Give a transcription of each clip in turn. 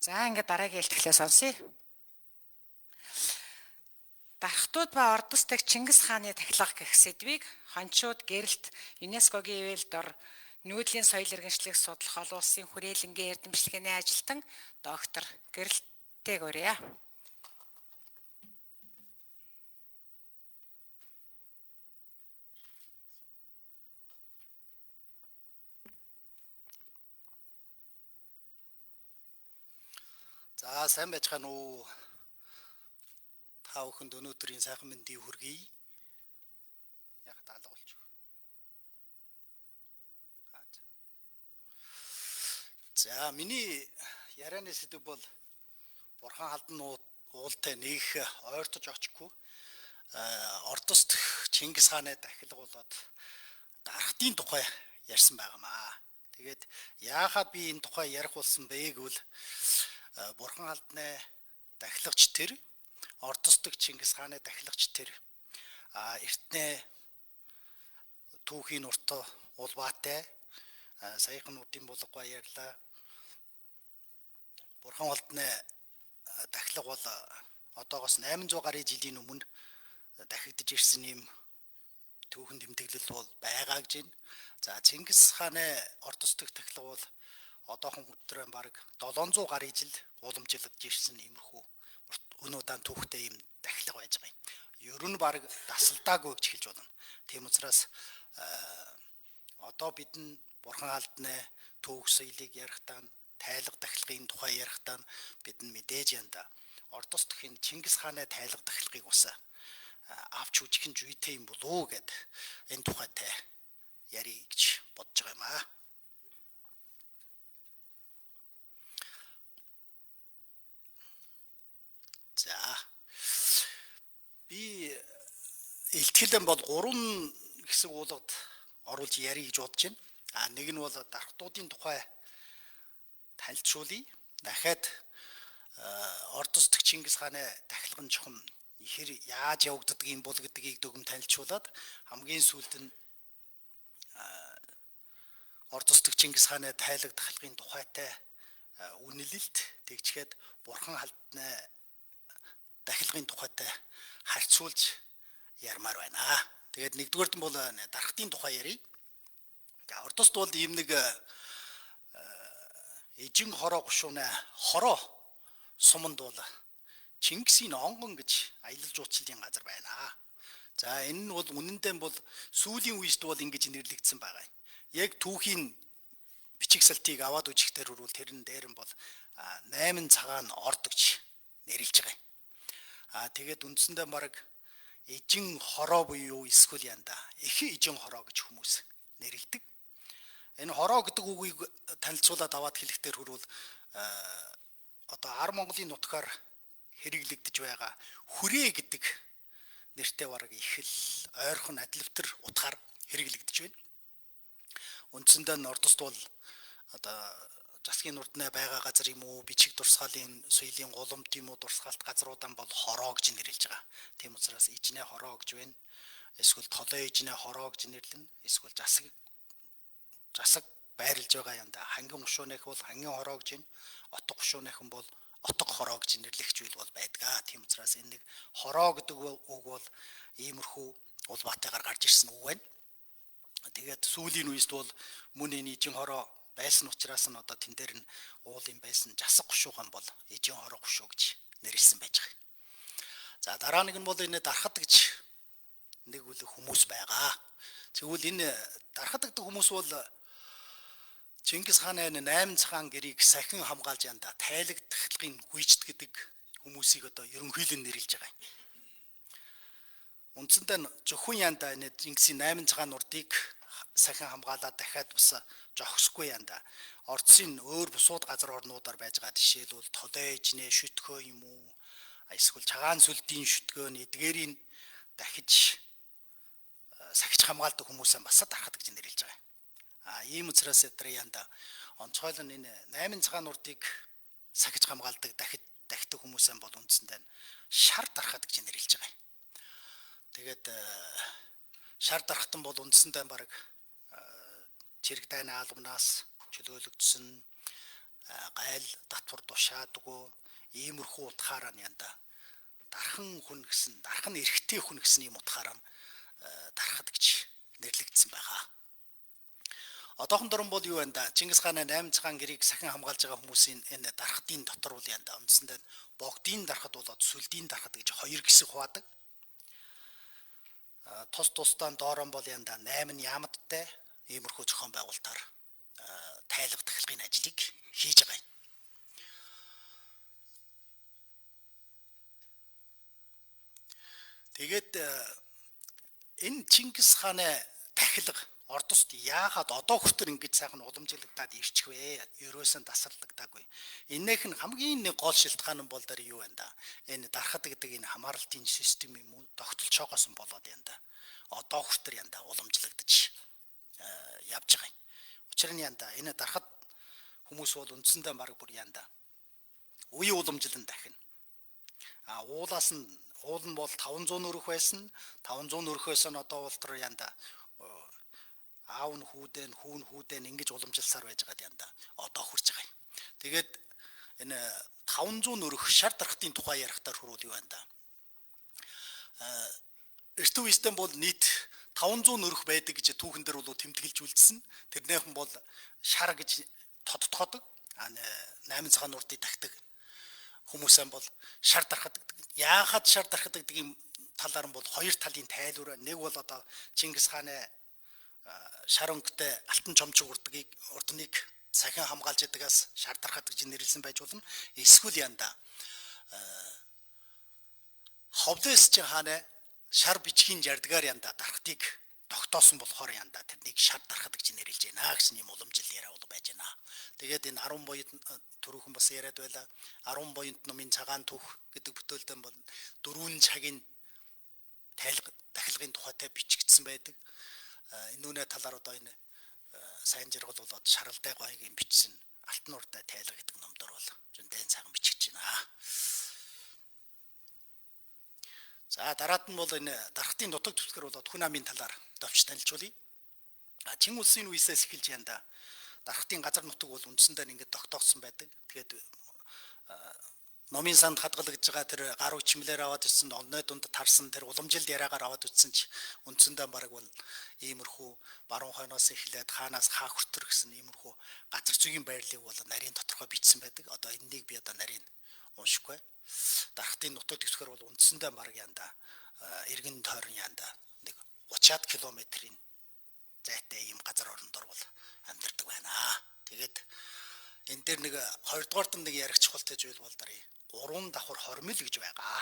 За ингээд дараагийн хэлтгэлээ сонсъё. Дархтууд ба ордостойг Чингис хааны тахилга гэх сэдвийг хончууд гэрэлт ЮНЕСКОгийн ивэлд ор нүүдлийн соёл иргэншлийг судлах олон улсын хүрээлэнгийн эрдэмчлэгээний ажилтан доктор гэрэлттэйг урья. За сайн байцгаана уу. Та бүхэнд өнөөдрийн сайхан мэндийг хүргэе. Яг даалга болчих. За миний ярианы сэдв бол бурхан халдан уултай нэг ойртож очихгүй. Ордост Чингис хааны тахилга болоод дархтын тухай ярьсан байгаамаа. Тэгээд яагаад би энэ тухай ярих болсон бэ гэвэл бурхан халдны тахилагч тэр ордостог Чингис хааны тахилагч тэр эртнээ түүхийн урт улбаатай саяхан нүдийн булга ярьлаа. Бурхан халдны тахилга бол одоогоос 800 гаруй жилийн өмнө дахигдж ирсэн юм түүхэн тэмдэглэл бол байгаа гэж байна. За Чингис хааны ордостог тахилга бол одоохон өдрөө бараг 700 гаруй жил уламжлагдж ирсэн иймэрхүү өнөө удаан түүхтэй юм тахилга байж байгаа юм. Ер нь бараг дасалдаагүй гэж хэлж болно. Тийм учраас одоо бид нь бурхан халдны түүх соёлыг ярихдаа тайлга тахилгын тухай ярихдаа бид нь мэдээж янда ордостохын Чингис хааны тайлга тахилгыг ус авч үжих нь зүйтэй юм болов уу гэд энэ тухайтай ярих гэж бодож байгаа юм аа. За би илтгэлэн бол 3 хэсэг уулгад оруулж ярих гэж бодож байна. Нэг нь бол дархтуудын тухай танилцуулъя. Дахиад ордостог Чингис хааны тахилга нь чухам ихэр яаж явагддаг юм бол гэдгийг дүгм танилцуулаад хамгийн сүүлд нь ордостог Чингис хааны тайлга тахилгын тухайтай үнэлэлт тэгчгээд бурхан халдны тахилгын тухайтай харьцуулж ярмаар байна. Тэгээд нэгдүгээрт нь бол дархтын тухай ярив. Ордост бол ийм нэг эжин хороо гушууна хороо суманд бол Чингисийн онгон гэж аялал жуулчлалын газар байна. За энэ нь бол үнэндээ бол сүүлийн үеэд бол ингэж нэрлэгдсэн байгаа юм. Яг түүхийн бичиг салтыг аваад үжихдээ хүрвэл тэрэн дээр нь бол 8 цагаан орд гэж нэрлэж байгаа юм. Тэгээд үндсэндээ бараг эжин хороо буюу эсвэл янда их эжин хороо гэж хүмүүс нэрлэдэг. Энэ хороо гэдэг үгийг танилцуулаад аваад хэлэхдээ хүрвэл одоо Ар Монголын нутгаар хэрэглэгдэж байгаа хүрээ гэдэг нэртэй бараг их л ойрхон адлавтар утгаар хэрэглэгдэж байна. Үндсэндээ ордост бол одоо засгийн нурднаа байгаа газар юм уу, бичиг дурсгалын соёлын голомт юм уу, дурсгалт газруудаа бол хороо гэж нэрлэж байгаа. Тийм учраас ижнээ хороо гэж байна. Эсвэл толоо ижнээ хороо гэж нэрлэнэ. Эсвэл засаг байрлаж байгаа юмда хангин гушуунах бол хангин хороо гэж байна. Отго гушуунах бол отго хороо гэж нэрлэгч үйл бол байдгаа. Тийм учраас энэ нэг хороо гэдэг үг бол иймэрхүү улбаатайгаар гарч ирсэн үг байна. Тэгээд сүүлийн үеэд бол мөн энэ ижин хороо байсан учраас нь одоо тэн дээр нь уул юм байсан жасаг гушуухан бол ижин хороо гушуу гэж нэрлсэн байж байгаа. За дараа нэг нь бол энэ дархад гэж нэг үл хүмүүс байгаа. Тэгвэл энэ дархад гэдэг хүмүүс бол Чингис хааны 8 цагаан гэрийг сахин хамгаалж янда тайлаг тахилгын гүйчд гэдэг хүмүүсийг одоо ерөнхийлөн нэрлэж байгаа юм. Үндсэндээ зөвхөн янда энэ Чингисийн 8 цагаан урдыг сахин хамгаалаад дахиад бас жогсохгүй янда ордсын өөр бусууд газар орнуудаар байж байгаа жишээлбэл толоо ижнээ шүтгэö юм уу эсвэл чагаан сүлдийн шүтгэөн эдгээрийн дахиж сахиж хамгаалдаг хүмүүсээ бас дархад гэж нэрлэж байгаа. Ийм учраас ядраа янда онцгойлон энэ 8 цагаан урдыг сахиж хамгаалдаг дахидаг хүмүүсээ бол үндсэндээ шар дархад гэж нэрлэж байгаа. Тэгээд шар дархтан бол үндсэндээ бараг чирэг дайны албанаас чөлөөлөгдсөн гайл татвар тушаадгүй иймэрхүү утгаараа янда дархан хүн гэсэн дархан эрэгтэй хүн гэсэн юм утгаараа дарахад гэж нэрлэгдсэн байгаа. Одоохон дөрөн бол юу вэ да? Чингис хааны 8 цагаан гэрийг сахин хамгаалж байгаа хүмүүсийн энэ дарахтын дотор бол янда үндсэндээ богдын дарахад болоод сүлдийн дарахад гэж хоёр хэсэг хуваадаг. Тус тусдаа доорон бол янда 8 яамдтай иймэрхүү зохион байгуулалтаар тайлбар тахилгын ажлыг хийж байгаа юм. Тэгээд энэ Чингис хааны тахилга Ордост яагаад одоо хүртэл ингэж сайхан уламжлагдаад ирчих вэ? Ерөөсөн тасралтагдаагүй. Энийх нь хамгийн нэг гол шалтгаан нь бол дээр юу вэ да? Энэ дарахад гэдэг энэ хамааралтын системийн тогтолцоогоос нь болоод байна да. Одоо хүртэл янда уламжлагдаж явж байгаа юм. Учир нь янда энэ дарахад хүмүүс бол үндсэндээ баг бүр янда үе уламжлан дахин. Уулаас нь уул нь бол 500 өрөх байсан. 500 өрөхөөс нь одоо бол тэр янда аав нь хүүдэн хүүн хүүдэн ингэж уламжилсаар байж байгаа янда одоо хүрч байгаа юм. Тэгээд энэ 500 өрөх шар дарахтын тухай ярихтаар хөрвөл юу байна да? Эртөө үстэн бол нийт 500 өрөх байдаг гэж түүхэн дээр бол тэмдэглэж үлдсэн. Тэрнийхэн бол шар гэж тодтогддог. 8 цагаан урдыг тагтдаг хүмүүсэн бол шар дарахад яахад шар дарахад гэдэг юм талаар нь бол хоёр талын тайлбар. Нэг бол одоо Чингис хааны шар өнгөтэй алтан чомчиг урдныг сахин хамгаалж ядагаас шар дарахад гэж нэрлсэн байж болно. Эсвэл янда Ховлес хааны шар бичгийн жардгаар янда дарахтыг тогтоосон болохоор янда тэрнийг шар дарахад гэж нэрлэж байна гэсэн юм уламжил яриа бол байж байна. Тэгээд энэ 10 буйд түрүүхэн бас яриад байла. 10 буйд номын цагаан түүх гэдэг бүтээлдэн бол 4 цагийн тахилгын тухайтай бичигдсэн байдаг. Энүүнэ талаар одоо энэ сайн жаргал болоод шаралтай гойгийн бичсэн алтан урдаа тайлбар гэдэг номдор бол зөндөө цагаан бичиж байна. За дараад нь бол энэ дарахтын нутаг төсгөр болоод хүн амын талаар товч танилцуулъя. Чин улсын үеэс эхэлж янда дарахтын газар нутаг бол үндсэндээ ингээд тогтоогдсон байдаг. Тэгээд номын санд хадгалагдж байгаа тэр гар үчмлэр аваад ирсэн онны дунд тарсан тэр уламжилд яриагаар аваад утсан ч үндсэндээ баг бол иймэрхүү баруун хойноос эхлээд хаанаас хаа хүртэр гэсэн иймэрхүү газар зүйн байрлалыг бол нарийн тодорхой бичсэн байдаг. Одоо энэнийг би одоо нарийн уншихгүй. Дарахтын нутаг төсгөр бол үндсэндээ баг янда эргэн тойрон янда нэг 30-аад километрийн зайтай ийм газар орондор бол амьдардаг байна. Тэгээд энэ дээр нэг 2 дугаар нэг ярих чухалтай зүйл бол дарыг 3 давхар хормил гэж байгаа.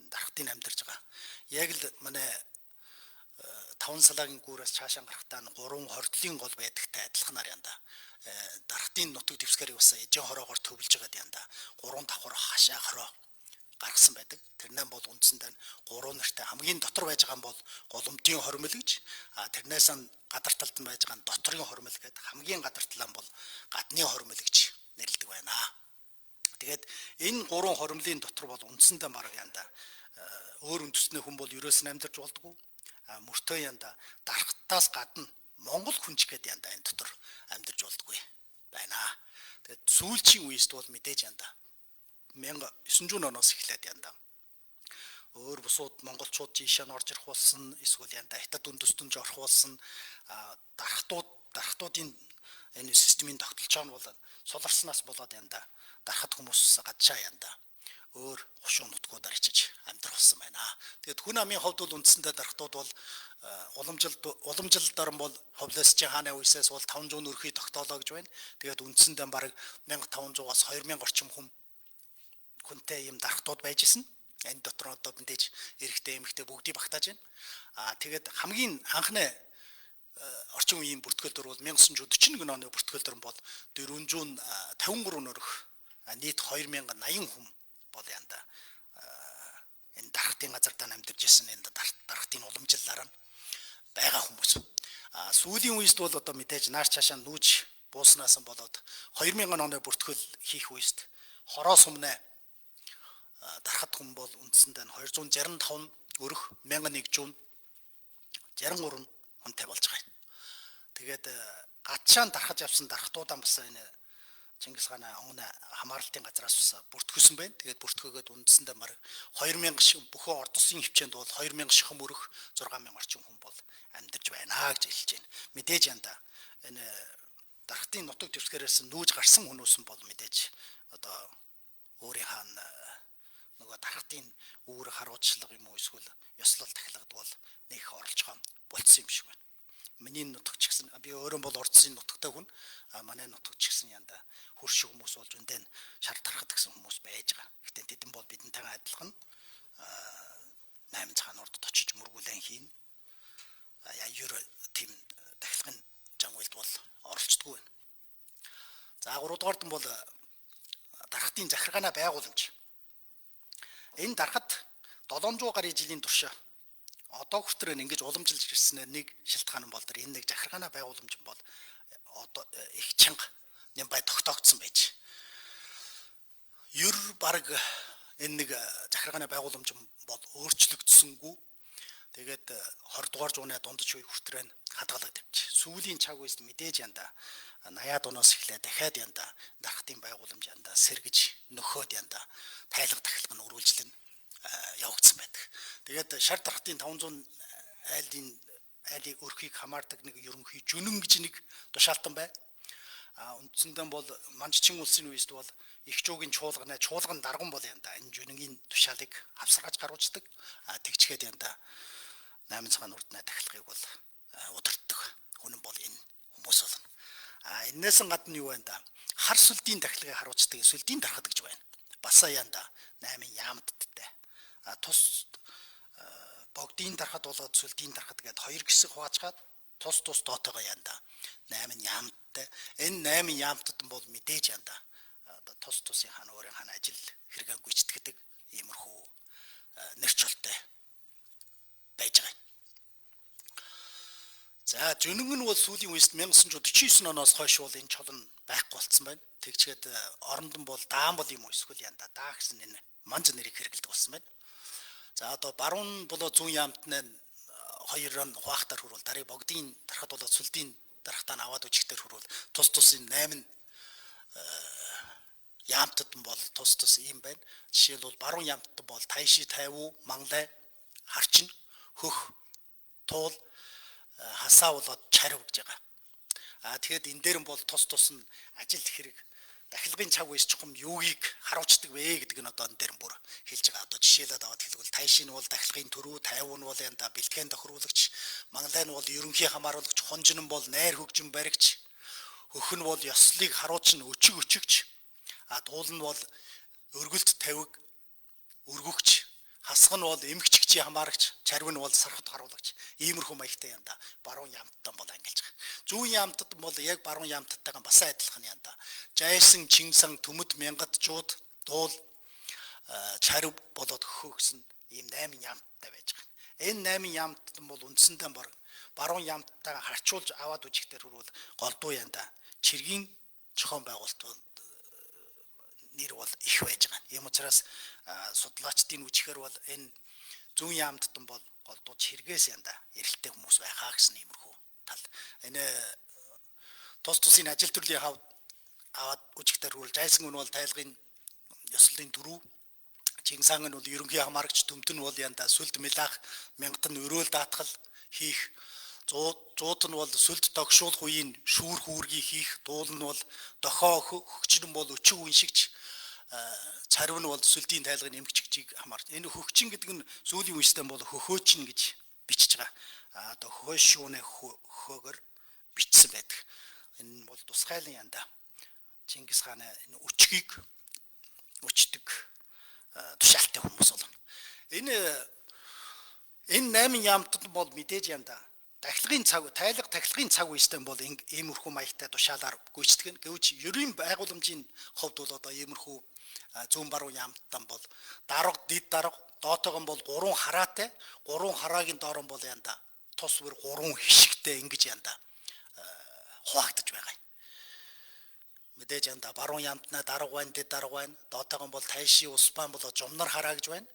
Дарахтын амьдарч байгаа. Яг л манай 5 салаагийн гүүрээс цаашаа гарахтаа 3 хордлын гол байдагтай адилханаар янда. Дарахтын нутаг дэвсгэрийг бас эжэн хороогоор төвлөж байгаа янда. 3 давхар хашаа хороо гаргасан байдаг. Тэрнээ бол үндсэндээ 3 нэртэй хамгийн дотор байж байгаа нь бол голомтын хормил гэж. Тэрнээс нь гадар талд нь байж байгаа нь доторын хормил гэдэг. Хамгийн гадар тал нь бол гадны хормил гэж нэрлэдэг байна. Тэгээд энэ 3 хормилын дотор бол үндсэндээ баг янда өөр үндэсний хүн бол ерөөс нь амьдарч болдгоо. Мөртөө янда дарахтаас гадна Монгол хүнч гэдэг янда энэ дотор амьдарч болдгоо байна. Тэгээд сүүлчийн үеэст бол мэдээж янда 1900 оноос эхлээд янда өөр бусууд монголчууд жишээ нь орж ирэх болсон, эсвэл янда хятад үндэстэн орох болсон. Дарахтуудын энэ системийн тогтолцоо нь бол суларснаас болоод янда дарахад хүмүүс гадшаа янда өөр хушуу нутгуудаар ичиж амьдрах болсон байна. Тэгээд хүн амын хувьд бол үндсэндээ дарахтууд бол уламжилдаар бол Ховлес хааны үеэс бол 500 өрхий тогтоолоо гэж байна. Тэгээд үндсэндээ бараг 1500-аас 2000 орчим хүнтэй юм дарахтууд байж исэн. Энэ дотор одоо мэдээж эрэгтэй эмэгтэй бүгдийг багтааж байна. Тэгээд хамгийн анхны орчин үеийн бүртгүүлдэр бол 1941 оны бүртгүүлдэр бол 453 өрх нийт 2080 хүн бол янда энэ дарахтын газардаа амьдарч ирсэн энэ дарахтын уламжлалаар нь байгаа хүмүүс. Сүүлийн үеэст бол одоо мэдээж нааш цаашаа нүүж бууснаас нь болоод 2000 оны бүртгүүл хийх үеэст хороо сумнаа дарахад хүн бол үндсэндээ 265 өрх 1163 хүнтэй болж байгаа юм. Тэгээд гадшаан дарахж явсан дарахтуудаа бас энэ Чингис хааны онгоны хамаарлалтын газраас бүртгүүлсэн байна. Тэгээд бүртгөөгээд үндсэндээ баг 2000 шиг бүхэн орд усын хвчээнд бол 2000 шихэн мөрөх 6000 орчим хүн бол амьдарч байна гэж хэлж байна. Мэдээж янда энэ дархтын нутаг дэвсгэрээс нүүж гарсан хүмүүс бол мэдээж одоо өөрийн хаана нөгөө дархтын үүрэг харуулчлага юм уу эсвэл ёслол тахилгад бол нэг оролцоо болцсон юм шиг байна. Миний нутаг ч гэсэн би өөрөө бол ордсын нутагтай хүн. Манай нутаг ч гэсэн янда хөрш хүмүүс болж үндэн шар тархад гэсэн хүмүүс байж байгаа. Гэхдээ тэдэн бол бидэнтэйгээ адилхан 8 цагаан урдд очиж мөргүүлэн хийн. Яа тийм тахилгын жангуйлд бол оролцдоггүй байна. За 3 дугаард нь бол дархтын захиргааны байгууламж. Энэ дархад 700 гаруй жилийн турш одоо хүртэл ингэж уламжилж ирсэн нэг шалтгаан бол энэ нэг захиргааны байгууламж бол одоо их чанга нэм бай тогтоогдсон байж. Ер баг энэ нэг захиргааны байгууламж бол өөрчлөгдсөнгүй. Тэгээд 20 дугаар зууны дундч үе хүртэл хадгалагдав. Сүүлийн цаг үед мэдээж янда 80-аад оноос эхлээд дахиад янда дархтын байгууламж янда сэргэж нөхөд янда тайлга тахилга нь үргэлжлэн явагдсан байдаг. Тэгээд шар дархтын 500 айлыг өрхийг хамаардаг нэг ерөнхий жүнэн гэж нэг тушаалтан бай. Үндсэндээ бол Манччин улсын үеэд бол их жуугийн чуулган дарган бол янда энэ жүнэнгийн тушаалыг авсаргаж гаргуулдаг. Тэгчгээд янда 8 цагаан урдны тахилгыг бол удирддаг. Хүн бол энэ хүмүүс болно. Энээс гадна юу байна да? Хар сүлдийн тахилгыг харуулцдаг сүлдийн дархад гэж байна. Басаа янда 8 яамттай. Тус богдын дархад болоод сүлдийн дархад гээд хоёр хэсэг хуваачгаад тус доотойгоо янда 8 яамттай. Энэ 8 яамтад бол мэдээж янда одоо тусын хаан өөрийн хаан ажил хэрэгэн гүйцэтгэдэг иймэрхүү нэр чөлтэй байж байгаа. За жүнэн нь бол сүүлийн үеэс 1949 оноос хойш бол энэ чолон байхгүй болсон байна. Тэгчгээд орондон бол даан бол юм уу эсвэл янда даа гэсэн энэ манж нэрийг хэрэглэдэг болсон байна. За одоо баруун болоо зүүн яамтны хоёр нь хуваахтар хүрвэл дарыг богдын дархад болоо сүлдийн дархтаа аваад үжигтэр хүрвэл тусын 8 яамтад бол тус ийм байна. Жишээлбэл баруун яамтад бол тайши, тайвуу, манглай, харчин, хөх, туул, хасаа болоод чарв гэж байгаа. Тэгэхээр энэ дээр нь бол тус нь ажил хэрэг дахилгын цаг үеэс чухам юугийг харуулцдаг вэ гэдэг нь одоо энэ дээр бүр хэлж байгаа. Одоо жишээлээд аваад хэлбэл тайши нь бол дахилгын төрөө, тайвуу нь бол янда бэлтгэн тохируулагч, манглай нь бол ерөнхий хамааруулагч, хонжин нь бол найр хөгжин баригч, хөх нь бол ёслолыг харуулчин өчигч, туул нь бол өргөлт тавиг өргөгч, хасх нь бол эмгчгчийн хамаарагч, чарв нь бол сархад харуулагч. Иймэрхүү маягтай янда баруун яамттай бол ангилж байгаа. Зүүн яамтад бол яг баруун яамттайгаа бас адилхан янда. Жайсан, чингисан, төмөд, мянгат, жууд, дуул, чарв болоод хөхөө гэсэн ийм 8 яамттай байж байгаа. Энэ 8 яамтад бол үндсэндээ баруун яамттайгаа харьцуулж аваад үжигтэр хүрвэл голдуу янда чиргийн зохион байгуулалт нэр бол их байж байгаа. Ийм учраас судлаачдын үжихээр бол энэ зүүн яамтад бол голдуу чиргээс янда эрэлттэй хүмүүс байхаа гэсэн иймэрхүү тал. Энэ тусын ажил төрлийн хавд аваад үжигтэр хүрвэл жайсан нь бол тайлгын ёслолын төрөв, чингисан нь бол ерөнхий хамаарагч, төмтөн бол янда сүлд мэлах, мянгатан өрөөл даатгал хийх, зууд нь бол сүлд тогшуулах үеийн шүүр хүүргийг хийх, дуул нь бол дохоо хөгчрөн бол өчиг үншигч, царв нь бол сүлдийн тайлгын эмгчгийг хамаарч. Энэ хөгчин гэдэг нь сүүлийн үеэстэй бол хөхөөчин гэж бичиж байгаа. Одоо хөөшүүнэ хөхөөгөр бичсэн байдаг. Энэ бол тусгайлан янда Чингис хааны энэ өчгийг өчтөг тушаалтай хүмүүс болно. Энэ 8 яамтад бол мэдээж янда тайлга тахилгын цаг үеэстэй бол иймэрхүү маягтай тушаалаар гүйцэтгэн. Гэвч ерийн байгууламжийн хувьд бол одоо иймэрхүү зүүн баруун яамтдан бол дарга, дид дарга, доотойгон бол 3 хараатай, 3 хараагийн доор бол янда тус бүр 3 хишгтэй ингэж янда хуваагдаж байгаа. Мэдээж янда баруун яамтнаа дарга байна, дид дарга байна, доотойгон бол тайши, успан болоо жумнар хараа гэж байна.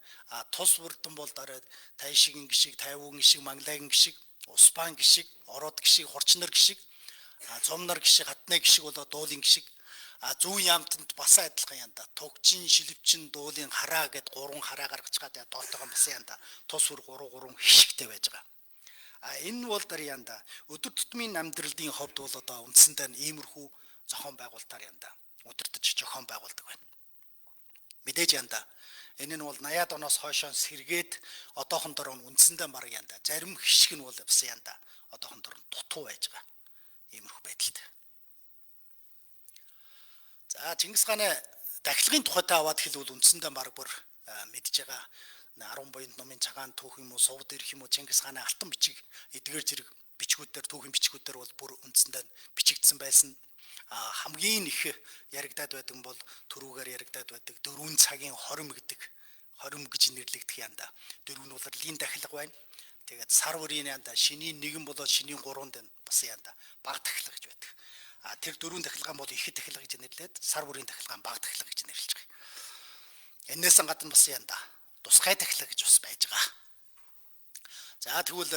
Тус бүрдэн бол дараа тайшигийн гişиг, тайвуугийн гişиг, манглагийн гişиг, успан гişиг, ороод гişиг, хорчнор гişиг, зомнор гişиг, хатны гişиг болоо дуулын гişиг, Зүүн яамтанд бас адилхан янда. Тугчин, шилвчин, дуулын хараа гэд 3 хараа гаргаж байгаа. Тэгээ доотойгоо бас янда. Тус бүр 3 хишгтэй байж байгаа. Энэ бол дэр янда. Өдөр тутмын амьдралын ховд бол одоо үндсэндээ иймэрхүү зохион байгуулалтаар янда. Удирдах зохион байгуулдаг байна. Мэдээж янда. Энэ нь бол 80-аад оноос хойшоос сэргээд одоохондор үндсэндээ баг янда. Зарим хишг нь бол бас янда. Одоохондор дутуу байж байгаа. Иймэрхүү байдалтай. За Чингис хааны дахилгын тухайтай аваад хэлбэл үндсэндээ баг бүр мэдж байгаа. 10 буянд номын цагаан түүх юм уу, сувд ирэх юм уу, Чингис хааны алтан бичиг эдгээр зэрэг бичгүүдээр түүхийн бичгүүдээр бол бүр үндсэндээ бичигдсэн байсан. Хамгийн их яригадад байдаг бол төрүүгээр яригадад байдаг 4 цагийн хорим гэдэг хорим гэж нэрлэгдэх янда. 4 нь бол лин дахилга байна. Тэгээд сар бүрийн янда шинийн 1 болоод шинийн 3-нд бас янда баг дахилга гэж байдаг. Тэр 4 дахилгаан бол ихэд дахилга гэж нэрлээд сар бүрийн дахилгаан баг дахилга гэж нэрлэж байгаа. Энээс гадна бас янда тусгай дахилга гэж бас байж байгаа. За тэгвэл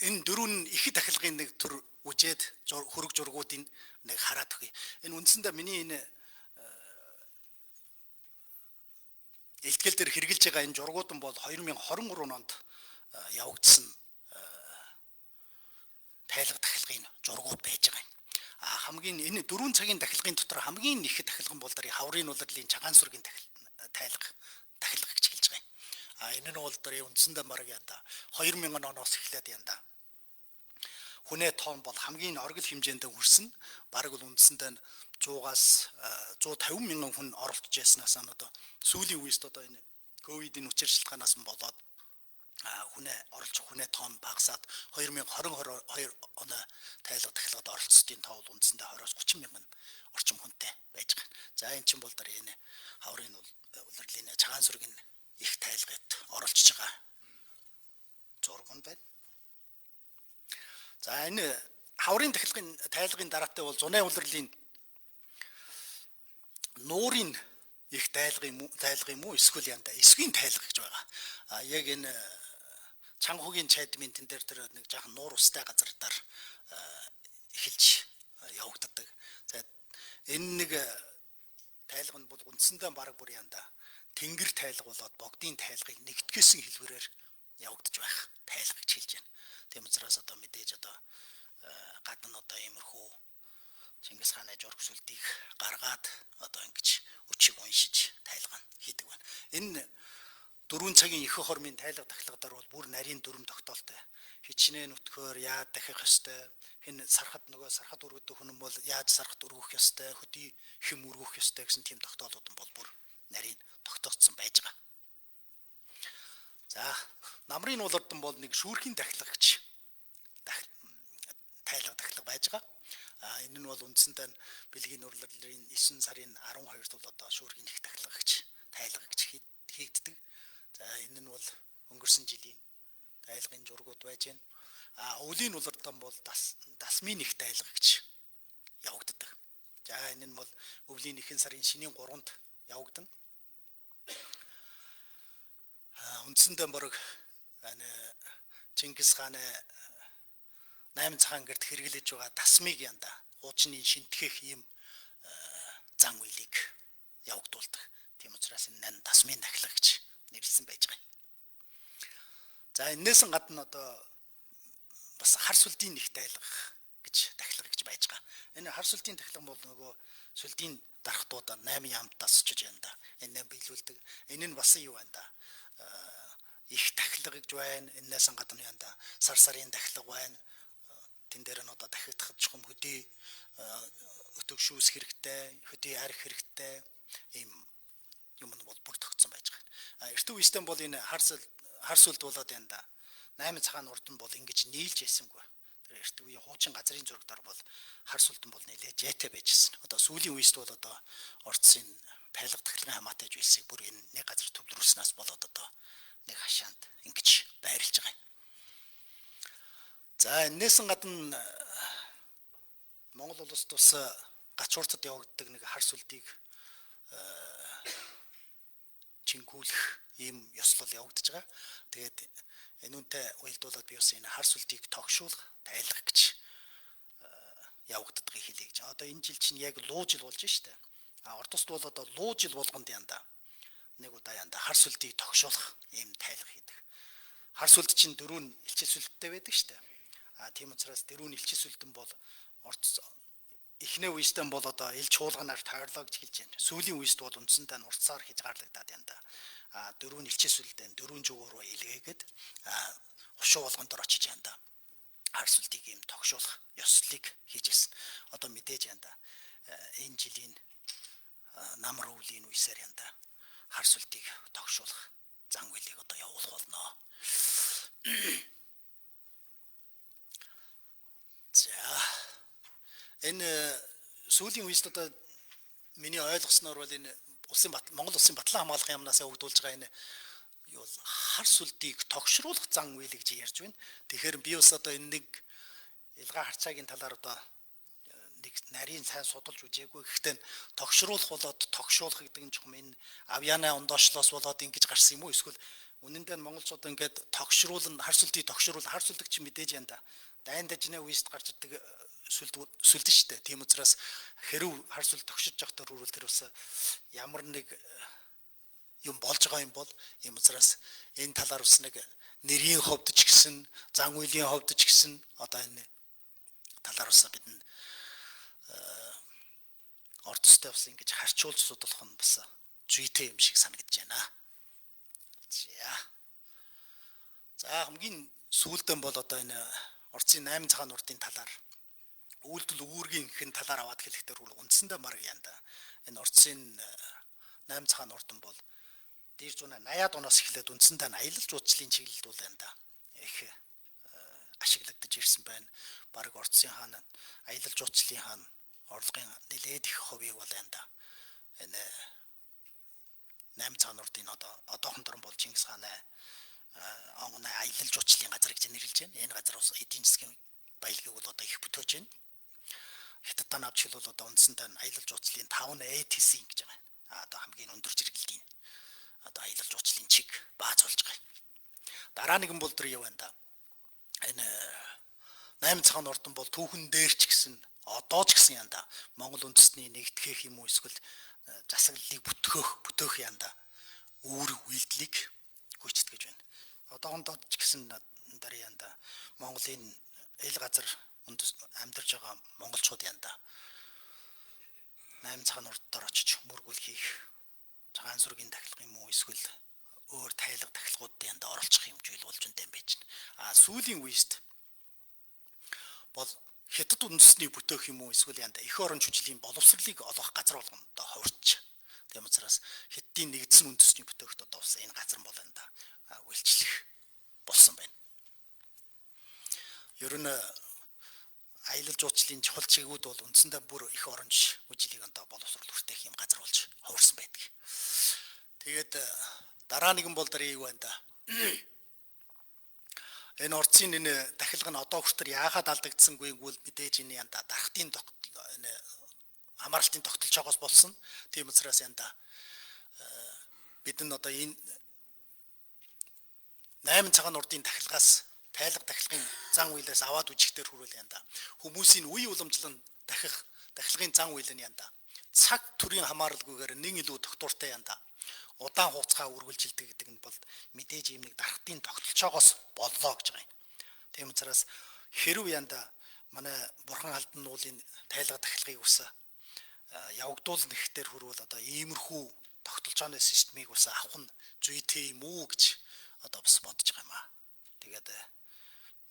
энэ 4 ихэд дахилгын нэг төр үжээд хөрөг зургуудын нэг хараад өгье. Энэ үндсэндээ миний энэ илтгэл дээр хэрэгжилж байгаа энэ зургууд нь бол 2023 онд явагдсан тайлга дахилгын зургууд байж байгаа юм. Хамгийн энэ 4 цагийн дахилгын дотор хамгийн их дахилга нь бол дарын хаврын улирлын цагаан сүргийн тайлга гэж хэлж байгаа юм. Энэ нь бол дарын үндсэндээ баг янда 2000 оноос эхлээд янда. Хүнээ тоон бол хамгийн оргил хэмжээнд хүрсэн. Бараг бол үндсэндээ 100-аас 150 мянган хүн оролцож яснаас одоо сүүлийн үеэст одоо энэ ковидын үчир шалтгаанаас нь болоод хүнээ тоон багасаад 2022 оны тайлга дахилгад оролцсодын тоо бол үндсэндээ 20-оос 30 мянган орчим хүнтэй байж байгаа. За энэ чинь бол дэр энэ хаврын улирлын цагаан сүргийн их тайлгад оролцож байгаа зураг нь байна. За энэ хаврын тайлгын дараатай бол зуны улирлын нуурын их тайлга юм уу эсвэл янда эсвийн тайлга гэж байгаа. Яг энэ Чанхугийн чайдмын тэн дээр тэр нэг жаахан нуур устай газар эхэлж явагддаг. За энэ нэг тайлга нь бол үндсэндээ баг бүр янда тэнгэр тайлга болоод богдын тайлгыг нэгтгэсэн хэлбэрээр явагдаж байх тайлга гэж хэлж байна. Тийм учраас одоо мэдээж одоо гадна одоо иймэрхүү Чингис хааны зураг сүлтийг гаргаад одоо ингэж өчиг уншиж тайлга хийдэг байна. Энэ 4 цагийн их хормын тайлга дахилгадар бол бүр нарийн дүрм тогтоолтой. Хичнээн өтгөөр яаж дахих ёстой, энэ сархад өргөдөг хүн бол яаж сархад өргөх ёстой, хөдий хэм өргөх ёстой гэсэн тийм тогтоолууд нь бол бүр нарийн тогтооцсон байж байгаа. За намрын улирдан бол нэг шүүрхийн дахилга гэж тайлга дахилга байж байгаа. Энэ нь бол үндсэндээ бэлгийн улирлын 9 сарын 12-нд бол одоо шүүрхийн их дахилга гэж тайлга гэж хийгддэг. За энэ нь бол өнгөрсөн жилийн тайлгын зургууд байж байна. Өвлийн улирдан бол дасмын их тайлга гэж явагддаг. За энэ нь бол өвлийн 1 сарын шинийн 3-нд явагдана. Үндсэндээ баг Чингис хааны 8 цагаан гэрт хэрэглэж байгаа дасмыг янда хуучны шинтгэх ийм зан үйлийг явагдуулдаг. Тийм учраас энэ дасмын дахилга гэж нэрлсэн байж байгаа. За энээс гадна одоо бас хар сүлдийн их тайлга гэж дахилга гэж байж байгаа. Энэ хар сүлдийн дахилга бол нөгөө сүлдийн дарахтуудаа 8 яамтаас очиж янда. Энэ биелүүлдэг. Энэ нь бас юу байна да? Их дахилга гэж байна. Энээс гадна янда сарын дахилга байна. Тэн дээр нь одоо дахигдах чухам хөдий өтөгшүүс хэрэгтэй, хөдий арх хэрэгтэй ийм юм нь бол бүр тогтсон байж байгаа. Эртөө үеийн бол энэ хар сүлд болоод янда 8 цагаан урд нь бол ингэж нийлж ясангүй. Тэр эртөө үеийн хуучин газрын зурагдар бол хар сүлдэн бол нэлээд жайтай байжсэн. Одоо сүүлийн үеэст бол одоо орцсын тайлга дахилгын хамаатай зүйлсийг бүр энэ нэг газар төвлөрүүлснээс болоод одоо нэг хашаанд ингэж байрлаж байгаа юм. За энээс гадна Монгол улс тус гачууртад явагддаг нэг хар сүлдийг чингүүлэх ийм ёслол явагдаж байгаа. Тэгээд энэ үнтэй уялдуулаад би бас энэ хар сүлдийг тогшуулах тайлах гэж явагддагыг хэлье гэж. Одоо энэ жил чинь яг луу жил болж штэ. Орд улсд бол одоо луу жил болгонд янда нэг удаа янда хар сүлдийг тогшоолох ийм тайлга хийдэг. Хар сүлд чинь дөрвөн элчил сүлдтэй байдаг шүү дээ. Тийм учраас дөрвөн элчил сүлдэн бол эхний үеийнтэй бол одоо ил чуулганаар тойрлоо гэж хэлж байна. Сүүлийн үеист бол үндсэндээ уртсаар хязгаарлагдаад янда. Дөрвөн элчил сүлдэн дөрвөн зүгөөр рүү илгээгээд хушуу болгондор очиж янда. Хар сүлдийг ийм тогшоолох ёслолыг хийжсэн. Одоо мэдээж янда энэ жилийн намар өвлийн үеэр янда хар сүлдийг тогшоолох зан үйлийг одоо явуулах болно. За энэ сүүлийн үест одоо миний ойлгосноор бол энэ Монгол улсын батлан хамгаалах яамнаас явагдуулж байгаа энэ юу хар сүлдийг тогшруулах зан үйл гэж ярьж байна. Тэгэхээр би бас одоо энэ нэг илгаа харцаагийн талаар одоо нэг нарийн сайн судалж үзээгүй. Гэхдээ тогшруулах болоод тогшуулах гэдэг нь чухам энэ авьяана ондоошлоос болоод ингэж гарсан юм уу? Эсвэл үнэндээ монголчууд ингээд тогшруулна, хар сүлдийг тогшруулна, хар сүлдэг чи мэдээж янда дайн дажны үест гарч ирдэг сүлд шүү дээ. Тийм учраас хэрв хар сүлд тогшиж явах төрөл төр бас ямар нэг юм болж байгаа юм бол ийм учраас энэ талаар бас нэг нэрийн ховд ч гэсэн, зан үйлийн ховд ч гэсэн одоо энэ талаар бас бид орцтой бас ингэж харьцуулж судлах нь бас зүйтэй юм шиг санагдаж байна. За хамгийн сүүлдэн бол одоо энэ орцын 8 цагаан урдын талаар үйлдэл үүргийн хэн талаар аваад хэлэхдээ үндсэндээ марг янда. Энэ орцын 8 цагаан урдан бол дээр зүүн 80-аад оноос эхлээд үндсэндээ аялал жуулчлалын чиглэлд бол янда их ашиглагдаж ирсэн байна. Бараг орцын хаан аялал жуулчлалын хаан орлогын нэлээд их хувийг бол янда энэ 8 цагаан урдын одоохондор бол Чингис хааны онгоны аялал жуулчлалын газар гэж нэрлэж байна. Энэ газар бас эдийн засгийн баялагийг бол одоо их бүтөөж байна. Хятадтай авч хэл бол одоо үндсэндээ аялал жуулчлалын 5 ATC гэж байгаа. Одоо хамгийн өндөр зэрэглэлийн одоо аялал жуулчлалын чиг бааз болж байгаа. Дараа нэгэн бол тэр юу байна да. Энэ 8 цагаан урдан бол түүхэн дээр ч гэсэн одоо ч гэсэн янда Монгол үндэстний нэгтгэх юм уу эсвэл засаглалыг бүтөөх янда үүрэг үйлдэлийг гүйцэтгэж байна. Одоохондоо ч гэсэн дараа янда Монголын ил газар амьдарч байгаа монголчууд янда 8 цагаан урдаар очиж мөргөл хийх, цагаан сүргийн тахилга юм уу эсвэл өөр тайлга тахилгууд янда оролцох хэмжээл болж байна юм байж байна. Сүүлийн үеист бол хятад үндэсний бүтөөх юм уу эсвэл янда эх орон жүжиглийн боловсролыг олох газар болгондоо хувирч. Тийм учраас хятадын нэгдсэн үндэсний бүтөөхт одоо бас энэ газар бол янда үйлчлэх болсон байна. Ер нь аялал жуулчлалын чухал чигүүд бол үндсэндээ бүр их оронж үжилийг одоо боловсрол хүртэх юм газар болж хувирсан байдаг. Тэгээд дараа нэгэн бол дараа юу байна да. Энэ орцын энэ тахилга нь одоо хүртэл яагаад алдагдсангүй гэвэл мэдээж энэ янда дархтын хамаарлалтын тогтолж байгаас болсон. Тийм учраас янда бид нь одоо энэ 8 цагаан урдын тахилгаас тайлга тахилгын зан үйлээс аваад үжигтэр хүрүүл янда. Хүмүүсийн үе уламжлан тахилгын зан үйл нь янда. Цаг төрийн хамааралгүйгээр нэг илүү тогтвортой янда. Удаан хугацаа үргэлжилдэг гэдэг нь бол мэдээж юм нэг дархтын тогтолж байгаас боллоо гэж байгаа юм. Тийм учраас хэрв янда манай бурхан алдан нуулын тайлга тахилгыг ус явагдуулна гэхтэр хүрвэл одоо иймэрхүү тогтолж байгаа системийг ус авах нь зүйтэй юм уу гэж одоо бас бодож байгаа юм аа. Тэгээд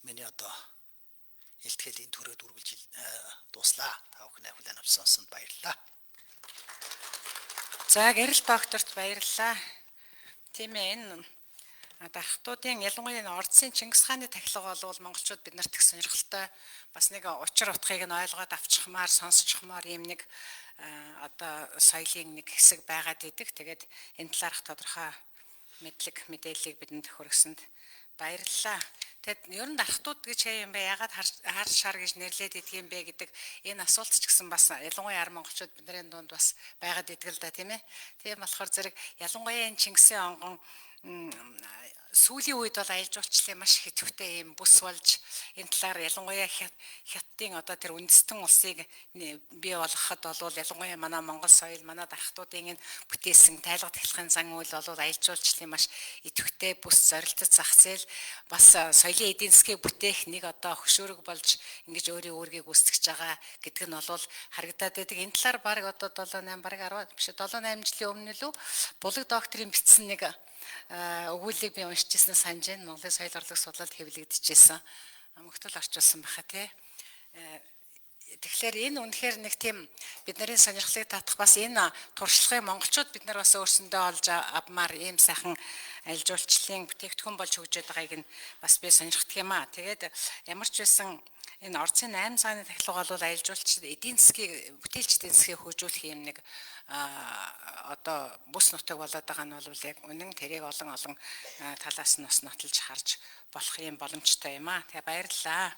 миний одоо илтгэлийн төрөд үргэлж дуслаа. Та бүхэн хүлээн авсан сонсонд баярлалаа. За гэрэл докторт баярлалаа. Тийм ээ энэ дархтуудын ялангуяа энэ орцын Чингис хааны тахилга бол монголчууд бид нарт их сонирхолтой бас нэг учир утгыг нь ойлгоод авчихмаар сонсчихмаар юм нэг одоо соёлын нэг хэсэг байгаад идэг. Тэгээд энэ талаарх тодорхой мэдээллийг бидэнд хүргэсэнд баярлалаа. Тэгэд ер нь дархтууд гэж юм бэ? Ягаад хар шар гэж нэрлээд идэх юм бэ гэдэг энэ асуулт ч гэсэн бас ялангуяа монголчууд бидний дунд бас байгаад идэг л да тийм ээ. Тийм болохоор зэрэг ялангуяа энэ Чингисийн онгон сүүлийн үед бол аялал жуулчлалын маш их идэвхтэй юм бүс болж энэ талаар ялангуяа хятадын одоо тэр үндэстэн улсыг бий болгоход бол ялангуяа манай Монгол соёл, манай дархтуудын энэ бүтээсэн тайлгад эхлэхын зан үйл бол аялал жуулчлалын маш идэвхтэй бүс зорилттой зах зээл бас соёлын эдийн засгийг бүтээх нэг одоо хөшөөрөг болж ингэж өөрийн үүргийг үүсгэж байгаа гэдэг нь бол харагдаад байдаг. Энэ талаар баг одоо 7-8 баг 10 биш 7-8 жилийн өмнө лөө булаг докторийн бичсэн нэг өгүүлбэг би уншижсэнээс санаж байна. Монголын соёл орлогын судлалд хэвлэгдэжсэн. Мөхтөл орчуулсан байхаа тий. Тэгэхээр энэ үнэхээр нэг тийм бидний сонирхлыг татах бас энэ туршлагыг монголчууд бид нар бас өөрсөндөө олж авмаар ийм сайхан аялал жуулчлалын бүтээгдэхүүн болж хөгжөөд байгааг нь бас би сонирхдаг юм аа. Тэгээд ямар ч байсан энэ Орцын 8 цагны тахилга бол аялал жуулчлалд эдийн засгийг бүтээлч эдийн засгийг хөгжүүлэх юм нэг одоо бүс нутаг болоод байгаа нь бол яг үнэн тэрийг олон талаас нь бас нотолж харж болох юм боломжтой юм аа. Тэгээ баярлалаа.